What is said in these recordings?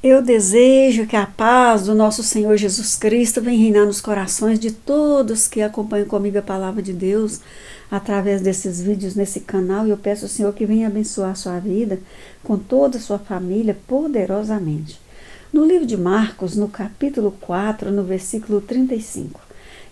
Eu desejo que a paz do nosso Senhor Jesus Cristo venha reinar nos corações de todos que acompanham comigo a palavra de Deus através desses vídeos nesse canal. E eu peço ao Senhor que venha abençoar a sua vida com toda a sua família poderosamente. No livro de Marcos, no capítulo 4, no versículo 35.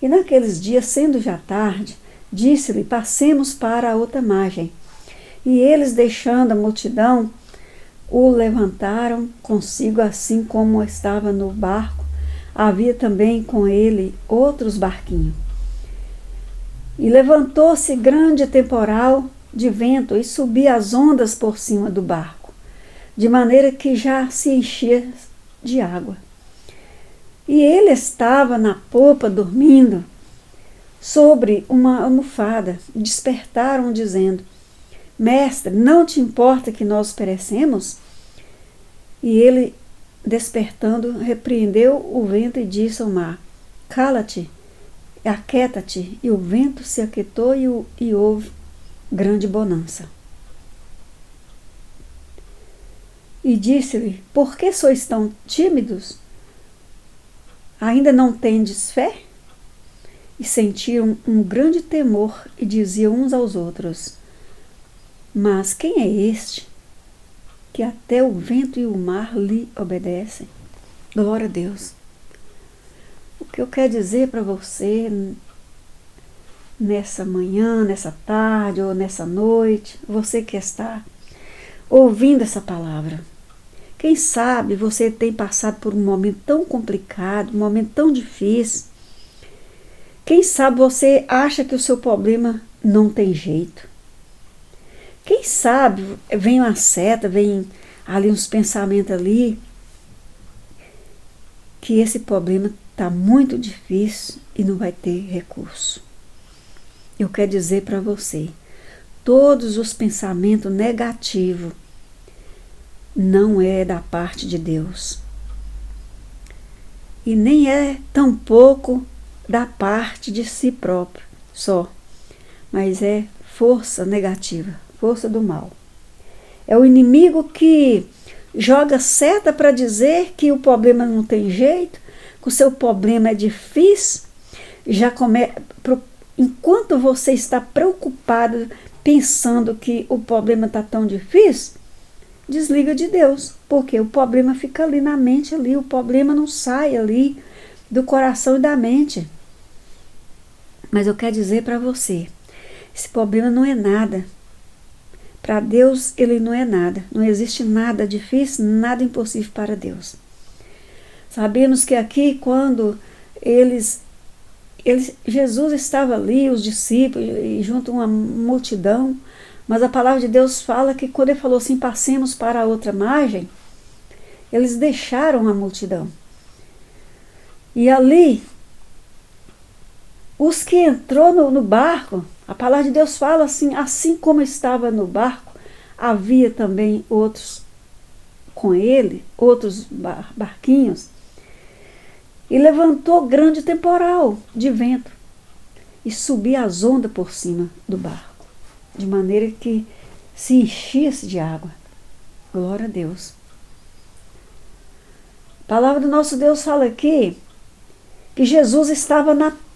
E naqueles dias, sendo já tarde, disse-lhe: passemos para a outra margem. E eles, deixando a multidão, o levantaram consigo, assim como estava no barco. Havia também com ele outros barquinhos. E levantou-se grande temporal de vento e subia as ondas por cima do barco, de maneira que já se enchia de água. E ele estava na popa dormindo sobre uma almofada. Despertaram dizendo: Mestre, não te importa que nós perecemos? E ele, despertando, repreendeu o vento e disse ao mar: Cala-te, aquieta-te. E o vento se aquietou e houve grande bonança. E disse-lhe: Por que sois tão tímidos? Ainda não tendes fé? E sentiram um grande temor e diziam uns aos outros: Mas quem é este que até o vento e o mar lhe obedecem? Glória a Deus. O que eu quero dizer para você nessa manhã, nessa tarde ou nessa noite, você que está ouvindo essa palavra, quem sabe você tem passado por um momento tão complicado, um momento tão difícil. Quem sabe você acha que o seu problema não tem jeito. Quem sabe vem uma seta, vem ali uns pensamentos ali, que esse problema está muito difícil e não vai ter recurso. Eu quero dizer para você, todos os pensamentos negativos não é da parte de Deus. E nem é tampouco da parte de si próprio só, mas é força negativa, força do mal. É o inimigo que joga seta para dizer que o problema não tem jeito, que o seu problema é difícil. Enquanto você está preocupado, pensando que o problema está tão difícil, desliga de Deus, porque o problema fica ali na mente, ali, o problema não sai ali do coração e da mente. Mas eu quero dizer para você, esse problema não é nada. Para Deus, ele não é nada. Não existe nada difícil, nada impossível para Deus. Sabemos que aqui, quando Jesus estava ali, os discípulos, e junto a uma multidão, mas a palavra de Deus fala que quando ele falou assim, passemos para a outra margem, eles deixaram a multidão. E ali, os que entrou no barco, a palavra de Deus fala assim como estava no barco, havia também outros com ele, outros barquinhos, e levantou grande temporal de vento, e subia as ondas por cima do barco, de maneira que se enchesse de água. Glória a Deus. A palavra do nosso Deus fala aqui que Jesus estava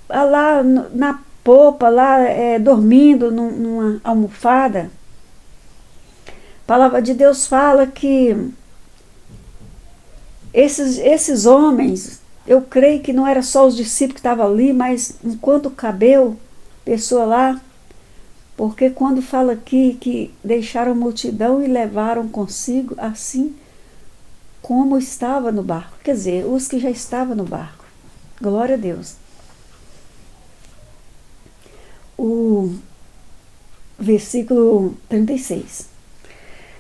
lá na popa, lá dormindo numa almofada. A palavra de Deus fala que esses homens, eu creio que não era só os discípulos que estavam ali, mas enquanto cabeu pessoa lá, porque quando fala aqui que deixaram a multidão e levaram consigo, assim como estava no barco, quer dizer, os que já estavam no barco. Glória a Deus. O versículo 36.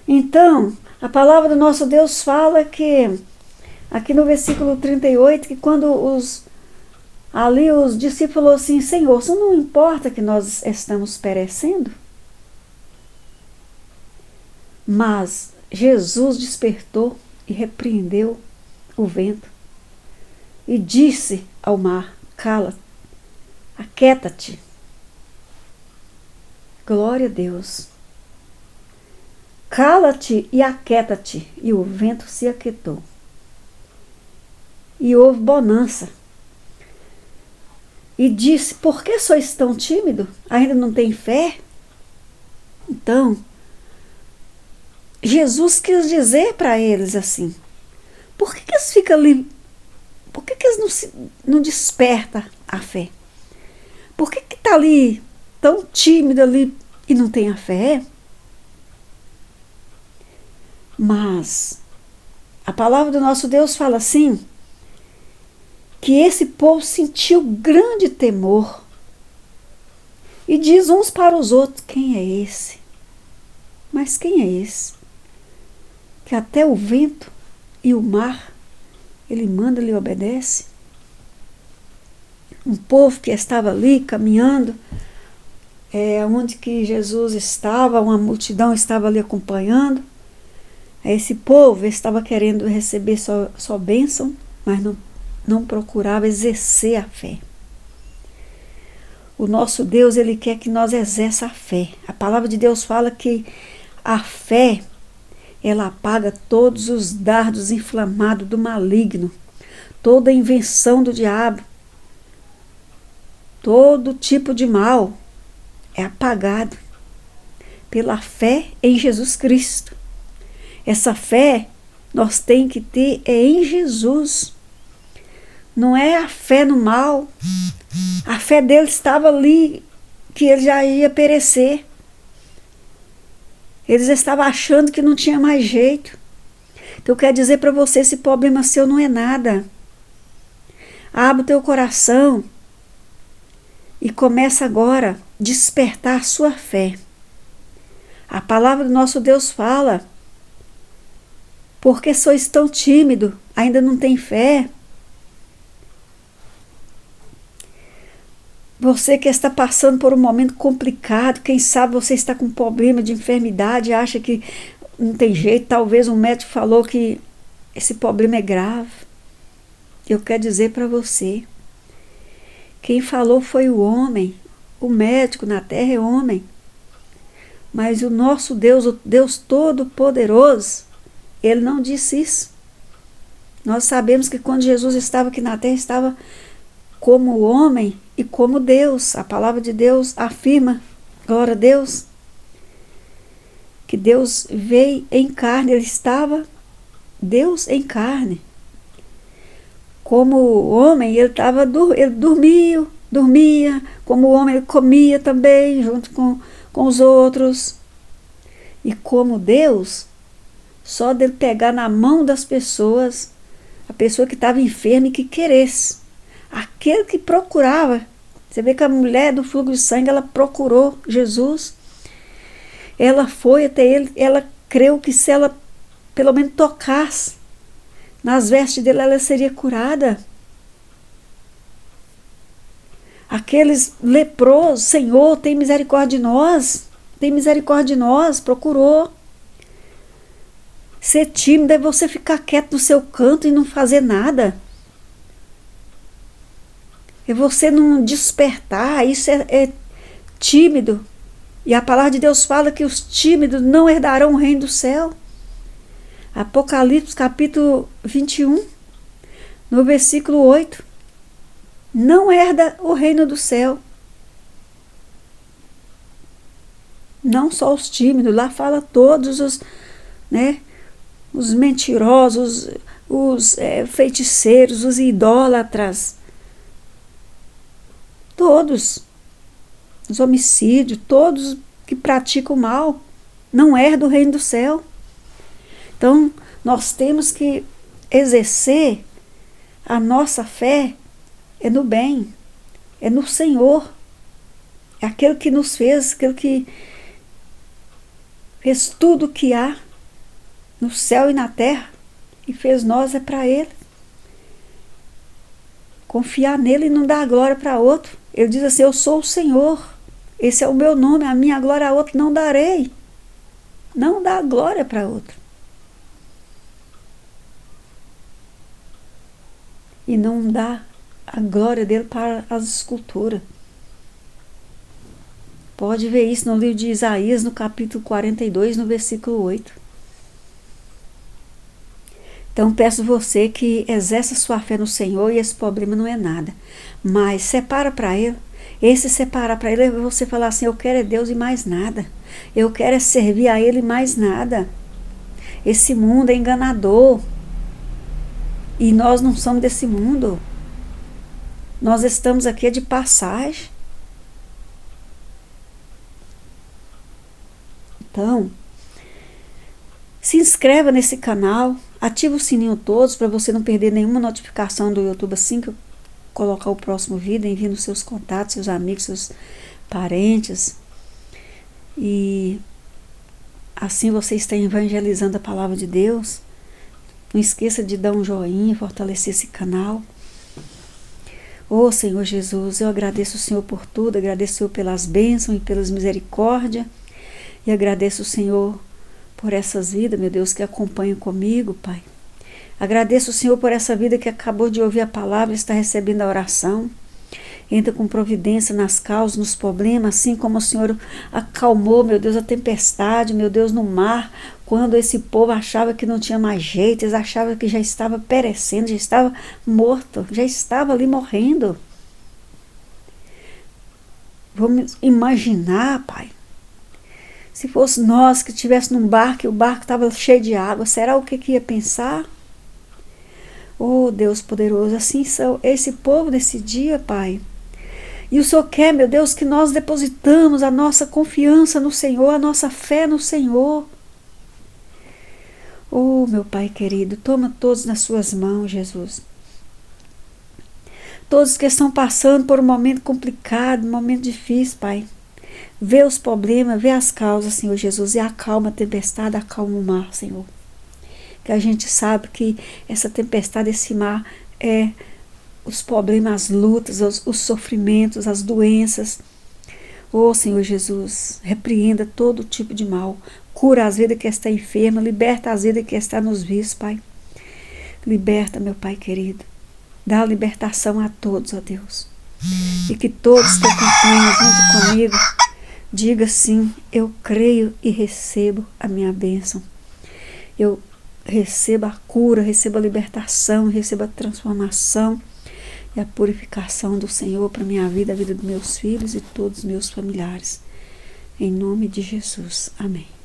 Então, a palavra do nosso Deus fala que, aqui no versículo 38, que quando os discípulos falaram assim: Senhor, isso não importa que nós estamos perecendo? Mas Jesus despertou e repreendeu o vento e disse ao mar: Cala, aquieta-te. Glória a Deus. Cala-te e aquieta-te. E o vento se aquietou. e houve bonança. E disse: por que sois tão tímido? Ainda não tem fé? Então, Jesus quis dizer para eles assim: por que eles ficam ali? Por que eles não despertam a fé? Por que está ali tão tímido ali e não tem a fé? Mas a palavra do nosso Deus fala assim, que esse povo sentiu grande temor e diz uns para os outros: quem é esse? Mas quem é esse? Que até o vento e o mar ele manda, ele obedece. Um povo que estava ali caminhando, onde que Jesus estava, uma multidão estava ali acompanhando. Esse povo estava querendo receber sua bênção, mas não procurava exercer a fé. O nosso Deus, ele quer que nós exerça a fé. A palavra de Deus fala que a fé, ela apaga todos os dardos inflamados do maligno, toda invenção do diabo, todo tipo de mal é apagado pela fé em Jesus Cristo. Essa fé nós temos que ter em Jesus. Não é a fé no mal. A fé dele estava ali, que ele já ia perecer. Eles estavam achando que não tinha mais jeito. Então eu quero dizer para você, esse problema seu não é nada. Abre o teu coração e começa agora a despertar a sua fé. A palavra do nosso Deus fala: porque sois tão tímido, ainda não tem fé? Você que está passando por um momento complicado, quem sabe você está com problema de enfermidade, acha que não tem jeito, talvez um médico falou que esse problema é grave. Eu quero dizer para você, quem falou foi o homem, o médico na terra é homem. Mas o nosso Deus, o Deus Todo-Poderoso, ele não disse isso. Nós sabemos que quando Jesus estava aqui na terra, estava como homem e como Deus. A palavra de Deus afirma, glória a Deus, que Deus veio em carne, ele estava Deus em carne. Como homem, ele dormia, como homem ele comia também, junto com os outros. E como Deus, só dele pegar na mão das pessoas, a pessoa que estava enferma e que queresse. Aquele que procurava. Você vê que a mulher do fluxo de sangue, ela procurou Jesus. Ela foi até ele, ela creu que se ela pelo menos tocasse nas vestes dele, ela seria curada. Aqueles leprosos: Senhor, tem misericórdia de nós. Tem misericórdia de nós. Procurou. Ser tímido é você ficar quieto no seu canto e não fazer nada. É você não despertar. Isso é tímido. E a palavra de Deus fala que os tímidos não herdarão o reino do céu. Apocalipse capítulo 21, no versículo 8. Não herda o reino do céu. Não só os tímidos, lá fala todos os mentirosos, os feiticeiros, os idólatras, todos, os homicídios, todos que praticam o mal, não herdam o reino do céu. Então, nós temos que exercer a nossa fé no bem, no Senhor, é aquele que nos fez, aquele que fez tudo o que há no céu e na terra, e fez nós para Ele. Confiar nele e não dar glória para outro. Ele diz assim: eu sou o Senhor, esse é o meu nome, a minha glória a outro não darei. Não dá glória para outro. E não dá a glória dele para as esculturas. Pode ver isso no livro de Isaías, no capítulo 42, no versículo 8. Então peço você que exerça sua fé no Senhor, e esse problema não é nada. Mas separa para Ele. Esse separar para Ele é você falar assim: eu quero é Deus e mais nada. Eu quero é servir a Ele e mais nada. Esse mundo é enganador. E nós não somos desse mundo. Nós estamos aqui de passagem. Então, se inscreva nesse canal, ativa o sininho todos para você não perder nenhuma notificação do YouTube assim que eu colocar o próximo vídeo. Envie nos seus contatos, seus amigos, seus parentes. E assim você está evangelizando a palavra de Deus. Não esqueça de dar um joinha, fortalecer esse canal. Ô Senhor Jesus, eu agradeço o Senhor por tudo, agradeço o Senhor pelas bênçãos e pelas misericórdias, e agradeço o Senhor por essas vidas, meu Deus, que acompanham comigo, Pai. Agradeço o Senhor por essa vida que acabou de ouvir a palavra e está recebendo a oração. Entra com providência nas causas, nos problemas, assim como o Senhor acalmou, meu Deus, a tempestade, meu Deus, no mar, quando esse povo achava que não tinha mais jeito, eles achavam que já estava perecendo, já estava morto, já estava ali morrendo. Vamos imaginar, Pai, se fosse nós que estivéssemos num barco e o barco estava cheio de água, será o que ia pensar? Oh, Deus poderoso, assim são esse povo nesse dia, Pai. E o Senhor quer, meu Deus, que nós depositamos a nossa confiança no Senhor, a nossa fé no Senhor. Oh, meu Pai querido, toma todos nas suas mãos, Jesus. Todos que estão passando por um momento complicado, um momento difícil, Pai. Vê os problemas, vê as causas, Senhor Jesus, e acalma a tempestade, acalma o mar, Senhor. Que a gente sabe que essa tempestade, esse mar, é os problemas, as lutas, os sofrimentos, as doenças. Oh, Senhor Jesus, repreenda todo tipo de mal. Cura as vidas que estão enfermas, liberta as vidas que estão nos vícios, Pai. Liberta, meu Pai querido. Dá a libertação a todos, ó Deus. E que todos que acompanham junto comigo diga sim: eu creio e recebo a minha bênção. Eu recebo a cura, recebo a libertação, recebo a transformação e a purificação do Senhor para minha vida, a vida dos meus filhos e todos os meus familiares. Em nome de Jesus. Amém.